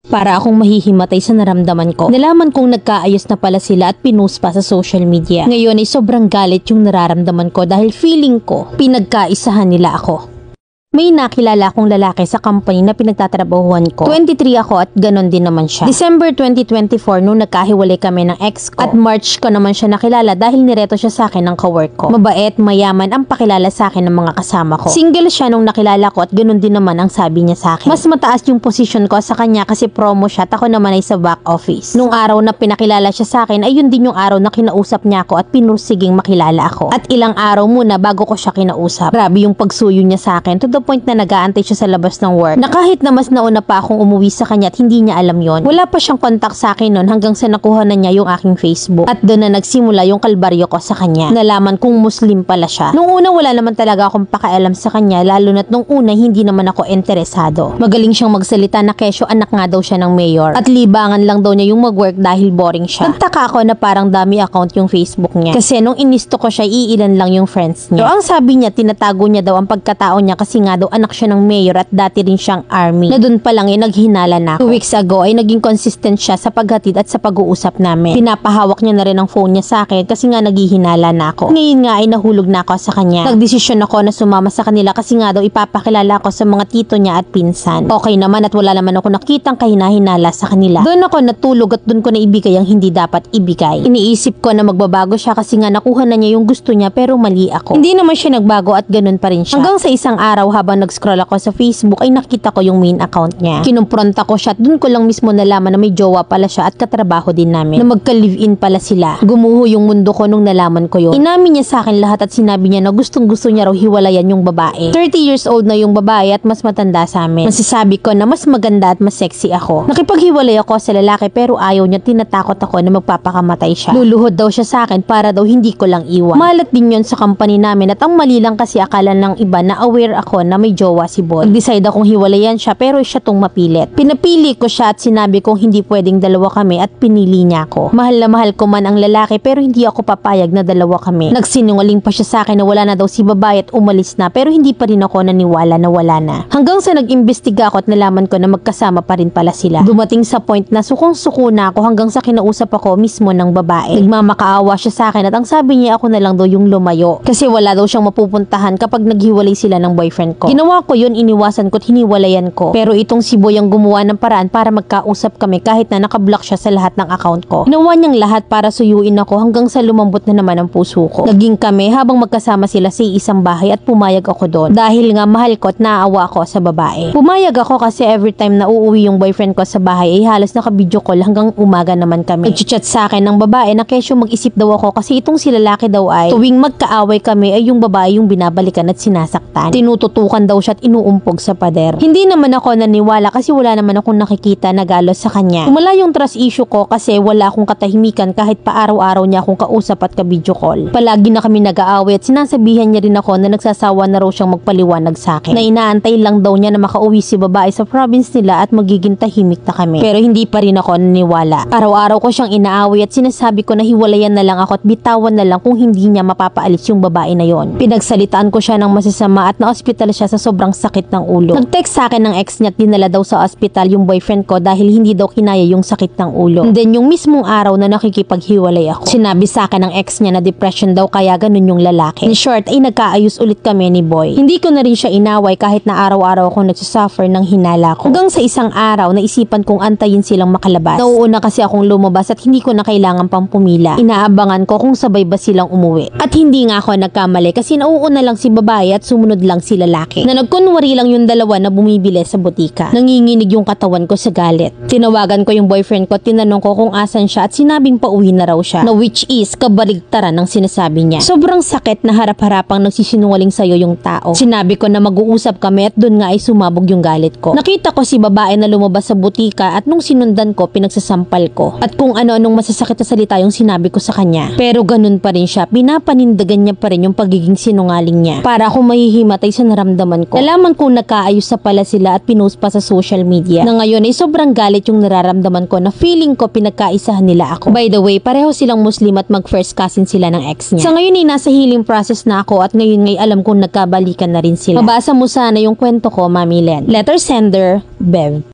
Para akong mahihimatay sa naramdaman ko. Nalaman kong nagkaayos na pala sila at pinost pa sa social media. Ngayon ay sobrang galit yung nararamdaman ko dahil feeling ko pinagkaisahan nila ako. May nakilala akong lalaki sa company na pinagtatrabahuhan ko. 23 ako at ganon din naman siya. December 2024 nung nagkahiwalay kami ng ex ko. At March ko naman siya nakilala dahil nireto siya sa akin ng kawork ko. Mabait, mayaman ang pakilala sa akin ng mga kasama ko. Single siya nung nakilala ko at ganon din naman ang sabi niya sa akin. Mas mataas yung position ko sa kanya kasi promo siya at ako naman ay sa back office. Nung araw na pinakilala siya sa akin ay yun din yung araw na kinausap niya ako at pinursiging makilala ako. At ilang araw muna bago ko siya kinausap. Grabe yung pagsuyo niya sa akin to the point na nag-aantay siya sa labas ng work. Na kahit na mas nauna pa akong umuwi sa kanya at hindi niya alam yon. Wala pa siyang contact sa akin noon hanggang sa nakuha na niya yung aking Facebook. At doon na nagsimula yung kalbaryo ko sa kanya. Nalaman kong Muslim pala siya. Nung una wala naman talaga akong pakialam sa kanya lalo na't nung una hindi naman ako interesado. Magaling siyang magsalita na kesyo anak nga daw siya ng mayor. At libangan lang daw niya yung mag-work dahil boring siya. Nagtaka ako na parang dami account yung Facebook niya. Kasi nung inisto ko siya iilan lang yung friends niya. So ang sabi niya tinatago niya daw ang pagkatao niya kasi nga daw anak siya ng mayor at dati rin siyang army. Na dun pa lang naghinala na ako. 2 weeks ago ay naging consistent siya sa paghatid at sa pag-uusap namin. Pinapahawak niya na rin ang phone niya sa akin kasi nga naghihinala na ako. Ngayon nga ay nahulog na ako sa kanya. Nagdesisyon ako na sumama sa kanila kasi nga daw ipapakilala ako sa mga tito niya at pinsan. Okay naman at wala naman ako nakitang kahinahinala sa kanila. Doon ako natulog at doon ko na ibigay ang hindi dapat ibigay. Iniisip ko na magbabago siya kasi nga nakuha na niya yung gusto niya pero mali ako. Hindi naman siya nagbago at ganun pa rin siya. Hanggang sa isang araw habang nag-scroll ako sa Facebook ay nakita ko yung main account niya. Kinumpronta ko siya at dun ko lang mismo nalaman na may jowa pala siya at katrabaho din namin. Na magka-live-in pala sila. Gumuho yung mundo ko nung nalaman ko yun. Inamin niya sa akin lahat at sinabi niya na gustong-gusto niya raw hiwalayan yung babae. 30 years old na yung babae at mas matanda sa amin. Masasabi ko na mas maganda at mas sexy ako. Nakipaghiwalay ako sa lalaki pero ayaw niya, tinatakot ako na magpapakamatay siya. Luluhod daw siya sa akin para daw hindi ko lang iwan. Malat din yun sa company namin at ang mali lang kasi akala ng iba na aware ako na may jowa si boy. Nag-decide akong hiwalayan siya pero siya tong mapilit. Pinapili ko siya at sinabi kong hindi pwedeng dalawa kami at pinili niya ako. Mahal na mahal ko man ang lalaki pero hindi ako papayag na dalawa kami. Nagsinungaling pa siya sa akin na wala na daw si babae at umalis na pero hindi pa rin ako naniwala na wala na. Hanggang sa nag-imbestiga ako at nalaman ko na magkasama pa rin pala sila. Dumating sa point na sukong-suko na ako hanggang sa kinausap ako mismo ng babae. Nagmamakaawa siya sa akin at ang sabi niya ako na lang daw yung lumayo kasi wala daw siyang mapupuntahan kapag naghiwalay sila ng boyfriend ko. Ginawa ko yun, iniwasan ko at hiniwalayan ko. Pero itong si Boy ang gumawa ng paraan para magkausap kami kahit na nakablock siya sa lahat ng account ko. Ginawa niyang lahat para suyuin ako hanggang sa lumambot na naman ang puso ko. Naging kami habang magkasama sila sa isang bahay at pumayag ako doon. Dahil nga mahal ko at naaawa ako sa babae. Pumayag ako kasi every time na uuwi yung boyfriend ko sa bahay ay halos naka-video call hanggang umaga naman kami. Nag-chat sa akin ng babae na kesyo mag-isip daw ako kasi itong si lalaki daw ay tuwing magkaaway kami ay yung babae yung binabalikan at sinasaktan. Tinututukan daw siya at inuumpog sa pader. Hindi naman ako naniwala kasi wala naman akong nakikita na galos sa kanya. Tumala yung trust issue ko kasi wala akong katahimikan kahit pa araw-araw niya akong kausap at ka-video call. Palagi na kami nag-aaway at sinasabihan niya rin ako na nagsasawa na raw siyang magpaliwanag sa akin. Na inaantay lang daw niya na makauwi si babae sa province nila at magiging tahimik na kami. Pero hindi pa rin ako naniwala. Araw-araw ko siyang inaaway at sinasabi ko na hiwalayan na lang ako at bitawan na lang kung hindi niya mapapaalis yung babae na yon. Pinagsalitaan ko siya ng masasama at na-hospital siya sa sobrang sakit ng ulo. Nag-text sa akin ng ex niya at dinala daw sa ospital yung boyfriend ko dahil hindi daw kinaya yung sakit ng ulo. And then yung mismong araw na nakikipaghiwalay ako, sinabi sa akin ng ex niya na depression daw kaya ganun yung lalaki. In short ay nagkaayos ulit kami ni Boy. Hindi ko na rin siya inaway kahit na araw-araw akong nagsasuffer ng hinala ko. Hanggang sa isang araw naisipan kong antayin silang makalabas. Nauuna kasi akong lumabas at hindi ko na kailangan pang pumila. Inaabangan ko kung sabay ba silang umuwi. At hindi nga ako nagkamali kasi nauuna lang si babae at sumunod lang si lalaki. Na nagkunwari lang yung dalawa na bumibili sa butika. Nanginginig yung katawan ko sa galit. Tinawagan ko yung boyfriend ko, tinanong ko kung asan siya at sinabing pauwi na raw siya. Na which is kabaligtaran ng sinasabi niya. Sobrang sakit na harap-harapang nagsisinungaling sa'yo yung tao. Sinabi ko na mag-uusap kami at doon nga ay sumabog yung galit ko. Nakita ko si babae na lumabas sa butika at nung sinundan ko, pinagsasampal ko. At kung ano-anong masasakit na salita yung sinabi ko sa kanya. Pero ganun pa rin siya. Pinapanindagan niya pa rin yung pagiging sinungaling niya. Para akong mahihimatay sa naramdaman ko. Nalaman kong nagkaayos na pala sila at pinost pa sa social media. Na ngayon ay sobrang galit yung nararamdaman ko na feeling ko pinagkaisahan nila ako. By the way, pareho silang Muslim at mag-first cousin sila ng ex niya. Sa ngayon ay nasa healing process na ako at ngayon ngay alam kong nagkabalikan na rin sila. Mabasa mo sana yung kwento ko, Mami Len. Letter sender, Bev.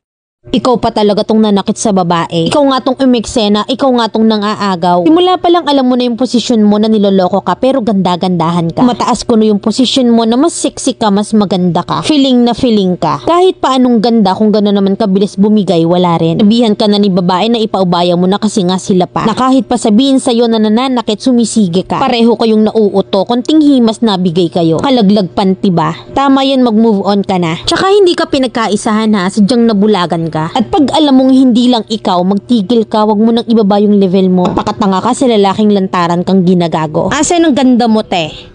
Ikaw pa talaga tong nanakit sa babae. Ikaw nga tong umeksena, ikaw nga tong nang-aagaw. Simula pa lang alam mo na yung posisyon mo na niloloko ka pero ganda-gandahan ka. Mataas ko na yung posisyon mo na mas sexy ka, mas maganda ka. Feeling na feeling ka. Kahit pa anong ganda kung gano'n naman kabilis bumigay, wala rin. Sabihan ka na ni babae na ipaubaya mo na kasi nga sila pa. Na kahit pa sabihin sa'yo na nananakit, sumisige ka. Pareho kayong nauuto, konting himas nabigay kayo. Kalaglag panty ba? Tama yan, mag-move on ka na. Tsaka hindi ka pinagkaisahan ha, sadyang nabulagan ka. At pag alam mong hindi lang ikaw, magtigil ka, wag mo nang ibaba yung level mo. Pakatanga ka sa lalaking lantaran kang ginagago. Asan ang ganda mo, te?